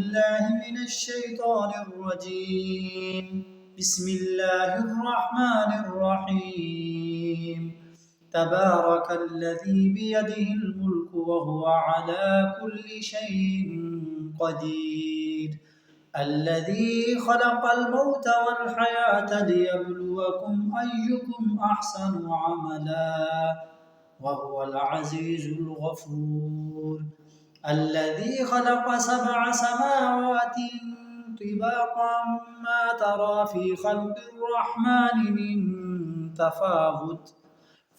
بالله من الشيطان الرجيم. بسم الله الرحمن الرحيم. تبارك الذي بيده الملك وهو على كل شيء قدير. الذي خلق الموت والحياة ليبلوكم أيكم أحسن عملا وهو العزيز الغفور. الذي خلق 7 سماوات طباقا ما ترى في خلق الرحمن من تفاوت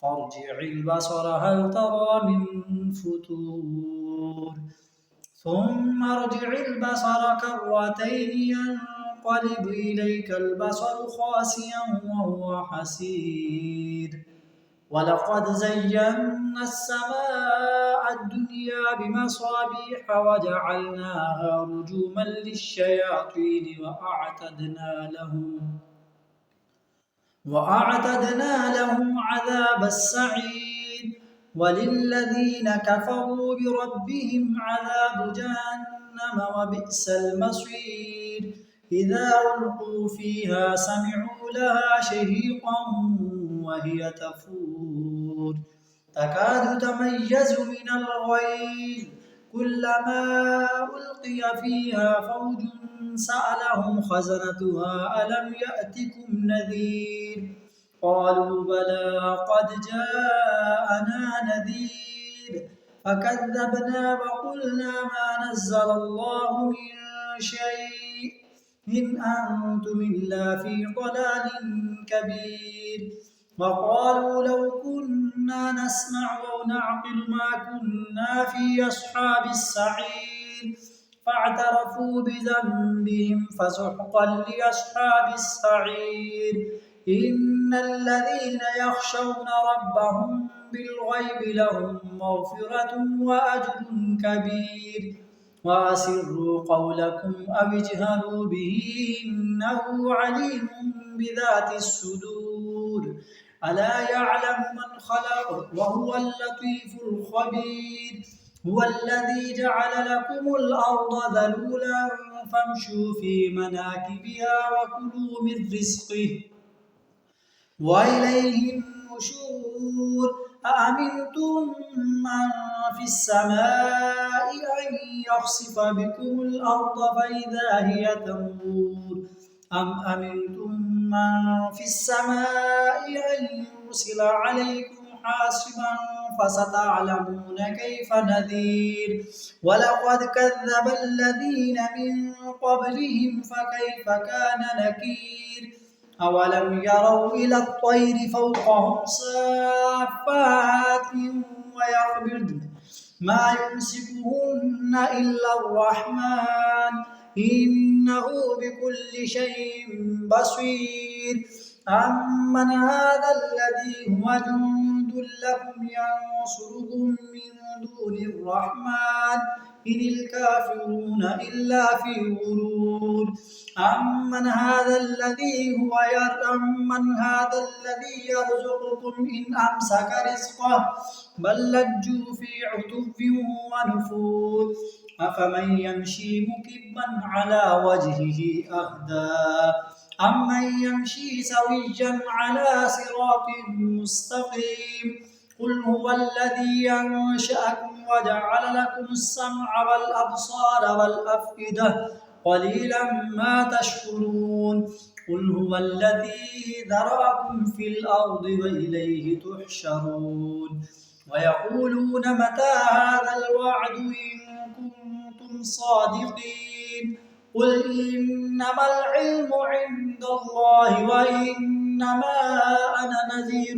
فارجع البصر هل ترى من فتور ثم ارجع البصر كرتين ينقلب إليك البصر خاسئا وهو حسير. ولقد زينا السماء الدنيا بمصابيح وجعلناها رجوما للشياطين وأعتدنا لهم عذاب السعير. وللذين كفروا بربهم عذاب جهنم وبئس المصير. إذا ألقوا فيها سمعوا لها شهيقا وهي تفور تكاد تميز من الغيظ كلما ألقي فيها فوج سألهم خزنتها ألم يأتكم نذير قالوا بلى قد جاءنا نذير فكذبنا وقلنا ما نزل الله من شيء إن أنتم إلا في ضلال كبير. وقالوا لو كنا نسمع أو نعقل ما كنا في أصحاب السعير فاعترفوا بذنبهم فسحقا لأصحاب السعير. إن الذين يخشون ربهم بالغيب لهم مغفرة وأجر كبير. وأسروا قولكم أو اجهروا به إنه عليم بذات الصدور. ألا يعلم من خلق وهو اللطيف الخبير. هو الذي جعل لكم الأرض ذلولا فامشوا في مناكبها وكلوا من رزقه وإليه النشور. أأمنتم من في السماء أن يخسف بكم الأرض فإذا هي تمور أم أمنتم من في السماء أن يرسل عليكم حاصبا فستعلمون كيف نذير. ولقد كذب الذين من قبلهم فكيف كان نكير. أولم يروا إلى الطير فوقهم صافات ويقبضن ما يمسكهن إلا الرحمن إنه بكل شيء بصير. أمن هذا الذي هو جند لكم ينصركم من دون الرحمن إن الكافرون إلا في غرور. أمن هذا الذي يرزقكم إن أمسك رزقه بل لجوا في عتو ونفور. أفمن يمشي مكبا على وجهه أهدى أمن يمشي سويا على صراط مستقيم. قل هو الذي أنشأكم وجعل لكم السمع والأبصار والأفئدة قليلا ما تشكرون. قل هو الذي ذرأكم في الأرض وإليه تحشرون. ويقولون متى هذا الوعد إن كنتم صادقين. قل إنما العلم عند الله وإنما أنا نذير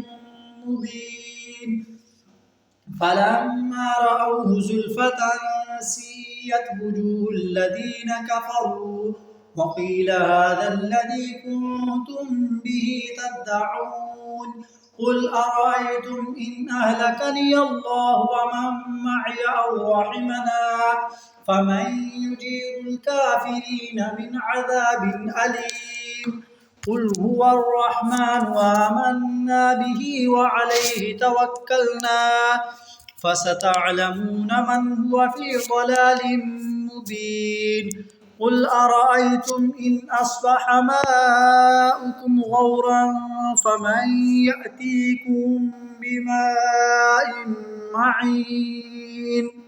مبين. فلما رأوه زلفة سيئت وجوه الذين كفروا وقيل هذا الذي كنتم به تدعون. قل أرأيتم إن أهلكني الله ومن معي أو رحمنا فمن يجير الكافرين من عذاب أليم. قل هو الرحمن آمنا به وعليه توكلنا فستعلمون من هو في ضلال مبين. قل أرأيتم إن أصبح ماؤكم غورا فمن يأتيكم بماء معين